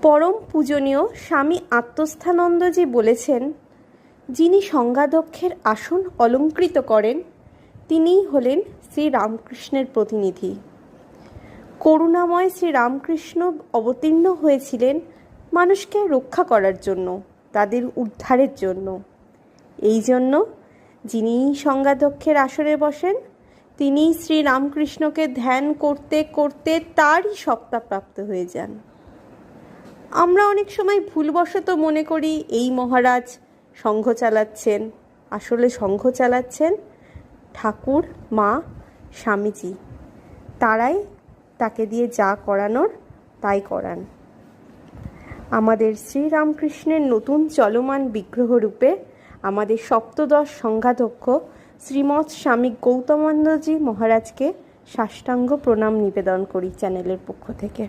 পরম পূজনীয় স্বামী আত্মস্থানন্দজি বলেছেন, যিনি সংজ্ঞাধ্যক্ষের আসন অলঙ্কৃত করেন তিনিই হলেন শ্রীরামকৃষ্ণের প্রতিনিধি। করুণাময় শ্রীরামকৃষ্ণ অবতীর্ণ হয়েছিলেন মানুষকে রক্ষা করার জন্য, তাদের উদ্ধারের জন্য। এই জন্য যিনি সংজ্ঞাধ্যক্ষের আসনে বসেন তিনিই শ্রীরামকৃষ্ণকে ধ্যান করতে করতে তারই সত্তাপ্রাপ্ত হয়ে যান। আমরা অনেক সময় ভুলবশত মনে করি এই মহারাজ সংঘ চালাচ্ছেন, আসলে সংঘ চালাচ্ছেন ঠাকুর, মা, স্বামীজি। তারাই তাকে দিয়ে যা করানোর তাই করান। আমাদের শ্রীরামকৃষ্ণের নতুন চলমান বিগ্রহরূপে আমাদের সপ্তদশ সংঘাধ্যক্ষ শ্রীমৎ স্বামী গৌতমানন্দজি মহারাজকে সাষ্টাঙ্গ প্রণাম নিবেদন করি চ্যানেলের পক্ষ থেকে।